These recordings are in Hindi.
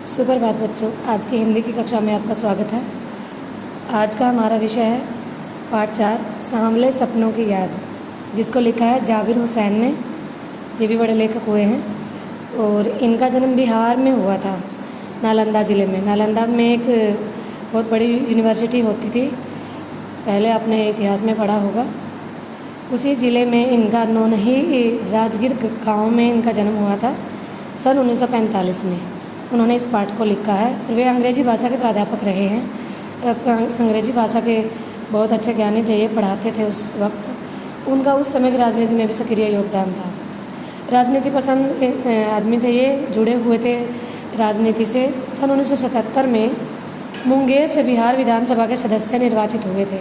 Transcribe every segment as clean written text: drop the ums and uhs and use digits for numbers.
सुप्रभात बच्चों, आज की हिंदी की कक्षा में आपका स्वागत है। आज का हमारा विषय है पाठ 4 सांवले सपनों की याद, जिसको लिखा है जाबिर हुसैन ने। ये भी बड़े लेखक हुए हैं और इनका जन्म बिहार में हुआ था, नालंदा ज़िले में। नालंदा में एक बहुत बड़ी यूनिवर्सिटी होती थी, पहले आपने इतिहास में पढ़ा होगा। उसी ज़िले में इनका नौनही राजगीर गांव में इनका जन्म हुआ था सन 1945 में। उन्होंने इस पाठ को लिखा है और वे अंग्रेज़ी भाषा के प्राध्यापक रहे हैं। अंग्रेज़ी भाषा के बहुत अच्छे ज्ञानी थे, ये पढ़ाते थे उस वक्त। उनका उस समय की राजनीति में भी सक्रिय योगदान था। राजनीति पसंद आदमी थे, ये जुड़े हुए थे राजनीति से। सन 1977 में मुंगेर से बिहार विधानसभा के सदस्य निर्वाचित हुए थे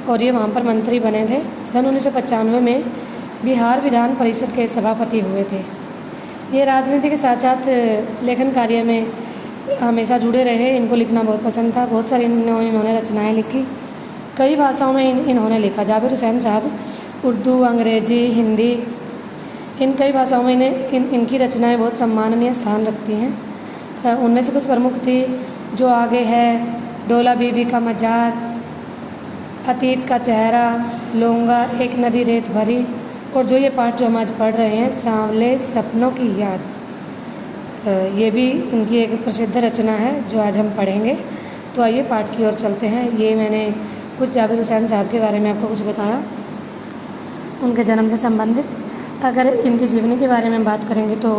और ये वहाँ पर मंत्री बने थे। सन 1995 में बिहार विधान परिषद के सभापति हुए थे। ये राजनीति के साथ साथ लेखन कार्य में हमेशा जुड़े रहे। इनको लिखना बहुत पसंद था, बहुत सारी इन्होंने रचनाएं लिखी, कई भाषाओं में इन्होंने लिखा। जाबिर हुसैन साहब उर्दू, अंग्रेज़ी, हिंदी, इन कई भाषाओं में इनकी रचनाएं बहुत सम्माननीय स्थान रखती हैं। उनमें से कुछ प्रमुख थी जो आगे है, डोला बीबी का मजार, अतीत का चेहरा, लोंगा, एक नदी रेत भरी, और जो ये पाठ जो हम आज पढ़ रहे हैं सांवले सपनों की याद, ये भी इनकी एक प्रसिद्ध रचना है जो आज हम पढ़ेंगे। तो आइए पाठ की ओर चलते हैं। ये मैंने कुछ जाबिर हुसैन साहब के बारे में आपको कुछ बताया, उनके जन्म से संबंधित। अगर इनकी जीवनी के बारे में बात करेंगे तो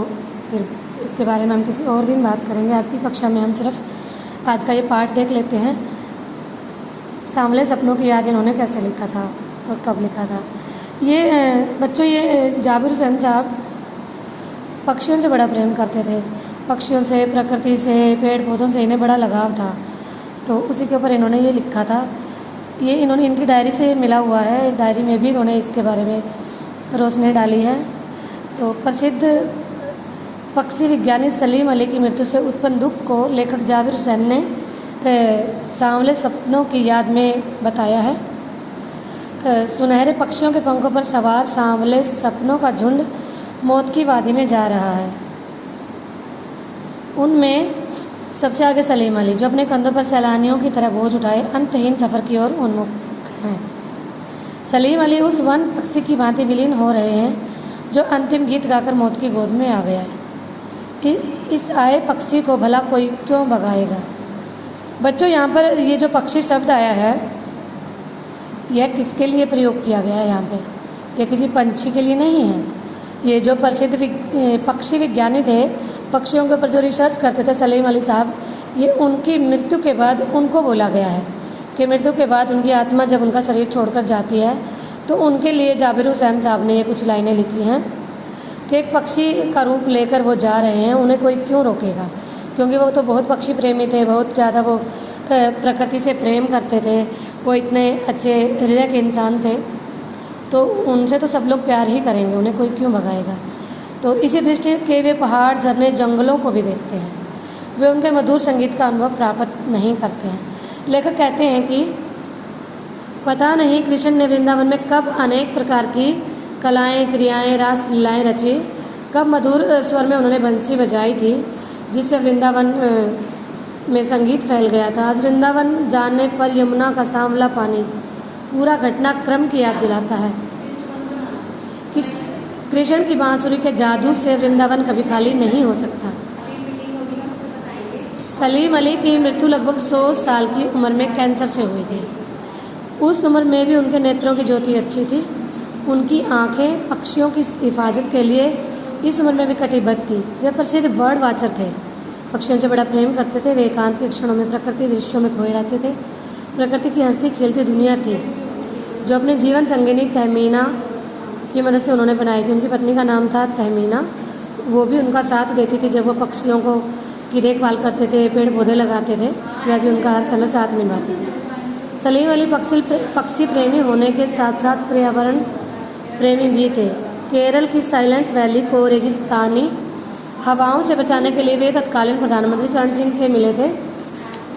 फिर इसके बारे में हम किसी और दिन बात करेंगे। आज की कक्षा में हम सिर्फ आज का ये पाठ देख लेते हैं। सांवले सपनों की याद इन्होंने कैसे लिखा था और कब लिखा था। ये बच्चों, ये जाबिर हुसैन साहब पक्षियों से बड़ा प्रेम करते थे। पक्षियों से, प्रकृति से, पेड़ पौधों से इन्हें बड़ा लगाव था। तो उसी के ऊपर इन्होंने ये लिखा था। ये इन्होंने इनकी डायरी से मिला हुआ है। डायरी में भी इन्होंने इसके बारे में रोशनी डाली है। तो प्रसिद्ध पक्षी विज्ञानी सलीम अली की मृत्यु से उत्पन्न दुख को लेखक जाबिर हुसैन ने सांवले सपनों की याद में बताया है। सुनहरे पक्षियों के पंखों पर सवार सांवले सपनों का झुंड मौत की वादी में जा रहा है। उनमें सबसे आगे सलीम अली, जो अपने कंधों पर सैलानियों की तरह बोझ उठाए अंतहीन सफ़र की ओर उन्मुख हैं। सलीम अली उस वन पक्षी की भांति विलीन हो रहे हैं जो अंतिम गीत गाकर मौत की गोद में आ गया है। इस आए पक्षी को भला कोई क्यों भगाएगा। बच्चों, यहाँ पर ये जो पक्षी शब्द आया है, यह किसके लिए प्रयोग किया गया है यहाँ पे? यह किसी पंछी के लिए नहीं है। ये जो प्रसिद्ध पक्षी विज्ञानी थे, पक्षियों के ऊपर जो रिसर्च करते थे सलीम अली साहब, ये उनकी मृत्यु के बाद उनको बोला गया है कि मृत्यु के बाद उनकी आत्मा जब उनका शरीर छोड़कर जाती है तो उनके लिए जाबिर हुसैन साहब ने ये कुछ लाइनें लिखी हैं कि एक पक्षी का रूप लेकर वो जा रहे हैं, उन्हें कोई क्यों रोकेगा। क्योंकि वो तो बहुत पक्षी प्रेमी थे, बहुत ज़्यादा वो प्रकृति से प्रेम करते थे, वो इतने अच्छे हृदय के इंसान थे, तो उनसे तो सब लोग प्यार ही करेंगे, उन्हें कोई क्यों भगाएगा। तो इसी दृष्टि के वे पहाड़, झरने, जंगलों को भी देखते हैं। वे उनके मधुर संगीत का अनुभव प्राप्त नहीं करते हैं। लेखक कहते हैं कि पता नहीं कृष्ण ने वृंदावन में कब अनेक प्रकार की कलाएं, क्रियाएं, रास लीलाएं रची, कब मधुर स्वर में उन्होंने बंसी बजाई थी जिससे वृंदावन में संगीत फैल गया था। आज वृंदावन जाने पर यमुना का सांवला पानी पूरा घटनाक्रम की याद दिलाता है कि कृष्ण की बांसुरी के जादू से वृंदावन कभी खाली नहीं हो सकता। सलीम अली की मृत्यु लगभग 100 साल की उम्र में कैंसर से हुई थी। उस उम्र में भी उनके नेत्रों की ज्योति अच्छी थी। उनकी आंखें पक्षियों की हिफाजत के लिए इस उम्र में भी कटिबद्ध थी। वे प्रसिद्ध बर्ड वाचर थे, पक्षियों से बड़ा प्रेम करते थे। वे एकांत के क्षणों में प्रकृति दृश्यों में खोए रहते थे। प्रकृति की हंसती खेलती दुनिया थी जो अपने जीवन संगिनी तहमीना की मदद से उन्होंने बनाई थी। उनकी पत्नी का नाम था तहमीना। वो भी उनका साथ देती थी जब वो पक्षियों को की देखभाल करते थे, पेड़ पौधे लगाते थे, वह भी उनका हर समय साथ निभाती थी। सलीम अली पक्षी प्रेमी होने के साथ साथ पर्यावरण प्रेमी भी थे। केरल की साइलेंट वैली को रेगिस्तानी हवाओं से बचाने के लिए वे तत्कालीन प्रधानमंत्री चरण सिंह से मिले थे।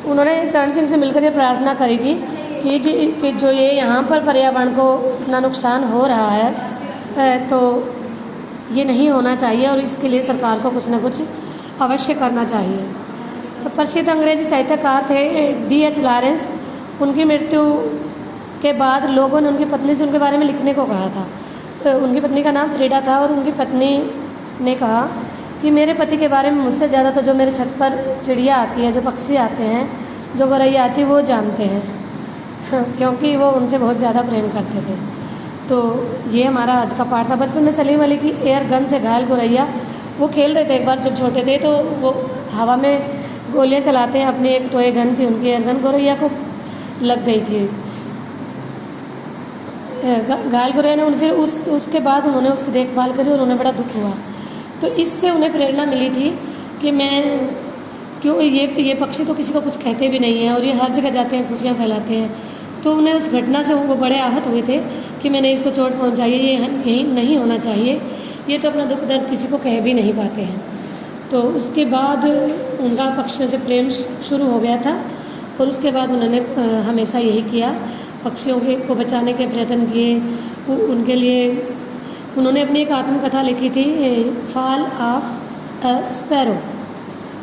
उन्होंने चरण सिंह से मिलकर ये प्रार्थना करी थी कि जो ये यहाँ पर पर्यावरण को इतना नुकसान हो रहा है तो ये नहीं होना चाहिए और इसके लिए सरकार को कुछ ना कुछ अवश्य करना चाहिए। तो प्रसिद्ध अंग्रेजी साहित्यकार थे D.H. लॉरेंस। उनकी मृत्यु के बाद लोगों ने उनकी पत्नी से उनके बारे में लिखने को कहा था। तो उनकी पत्नी का नाम फ्रीडा था और उनकी पत्नी ने कहा कि मेरे पति के बारे में मुझसे ज़्यादा तो जो मेरे छत पर चिड़िया आती है, जो पक्षी आते हैं, जो गौरैया आती है, वो जानते हैं क्योंकि वो उनसे बहुत ज़्यादा प्रेम करते थे। तो ये हमारा आज का पाठ था। बचपन में सलीम अली की एयर गन से घायल गौरैया, वो खेल रहे थे एक बार जब छोटे थे, तो वो हवा में गोलियां चलाते हैं। अपनी एक टॉय गन थी उनकी, एयर गन, गौरैया को लग गई थी। घायल गौरैया ने फिर उसके बाद उन्होंने उसकी देखभाल करी और उन्हें बड़ा दुख हुआ। तो इससे उन्हें प्रेरणा मिली थी कि मैं क्यों, ये पक्षी तो किसी को कुछ कहते भी नहीं हैं और ये हर जगह जाते हैं, खुशियाँ फैलाते हैं। तो उन्हें उस घटना से वो बड़े आहत हुए थे कि मैंने इसको चोट पहुंचाई है, ये यही नहीं होना चाहिए, ये तो अपना दुख दर्द किसी को कह भी नहीं पाते हैं। तो उसके बाद उनका पक्षियों से प्रेम शुरू हो गया था और उसके बाद उन्होंने हमेशा यही किया, पक्षियों को बचाने के प्रयत्न किए। उनके लिए उन्होंने अपनी एक आत्मकथा लिखी थी, fall of a sparrow.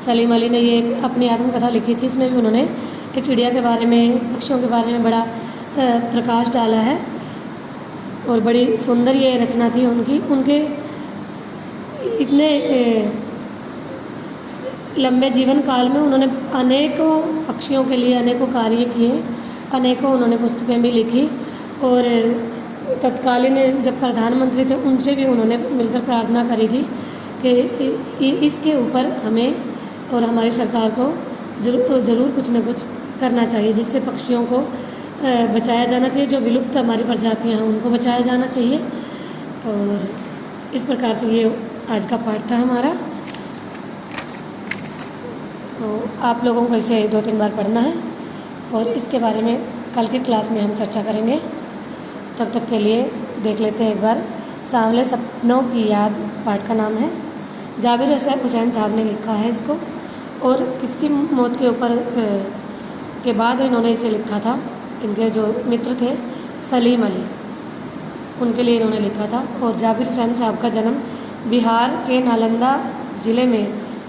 Salim Ali ने ये अपनी आत्मकथा लिखी थी। इसमें भी उन्होंने एक चिड़िया के बारे में, पक्षियों के बारे में बड़ा प्रकाश डाला है और बड़ी सुंदर ये रचना थी उनकी। उनके इतने लंबे जीवन काल में उन्होंने अनेकों पक्षियों के लिए अनेकों कार्य किए, अनेकों उन्होंने पुस्तकें भी लिखी और तत्कालीन जब प्रधानमंत्री थे उनसे भी उन्होंने मिलकर प्रार्थना करी थी कि इसके ऊपर हमें और हमारी सरकार को ज़रूर कुछ न कुछ करना चाहिए, जिससे पक्षियों को बचाया जाना चाहिए। जो विलुप्त हमारी प्रजातियां हैं उनको बचाया जाना चाहिए। और इस प्रकार से ये आज का पाठ था हमारा। तो आप लोगों को इसे 2-3 बार पढ़ना है और इसके बारे में कल की क्लास में हम चर्चा करेंगे। तब तक के लिए देख लेते हैं एक बार। सांवले सपनों की याद पाठ का नाम है। जाबिर हुसैन साहब ने लिखा है इसको और किसकी मौत के ऊपर के बाद इन्होंने इसे लिखा था, इनके जो मित्र थे सलीम अली, उनके लिए इन्होंने लिखा था। और जाबिर हुसैन साहब का जन्म बिहार के नालंदा ज़िले में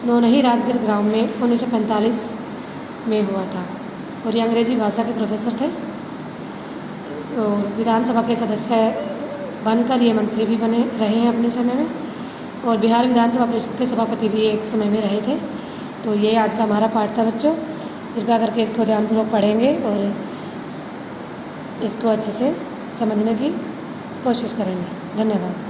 नौनही राजगीर गांव में 1945 में हुआ था और ये अंग्रेजी भाषा के प्रोफेसर थे और विधानसभा के सदस्य बनकर ये मंत्री भी बने रहे हैं अपने समय में और बिहार विधानसभा परिषद के सभापति भी एक समय में रहे थे। तो ये आज का हमारा पाठ था बच्चों। कृपया करके इसको ध्यानपूर्वक पढ़ेंगे और इसको अच्छे से समझने की कोशिश करेंगे। धन्यवाद।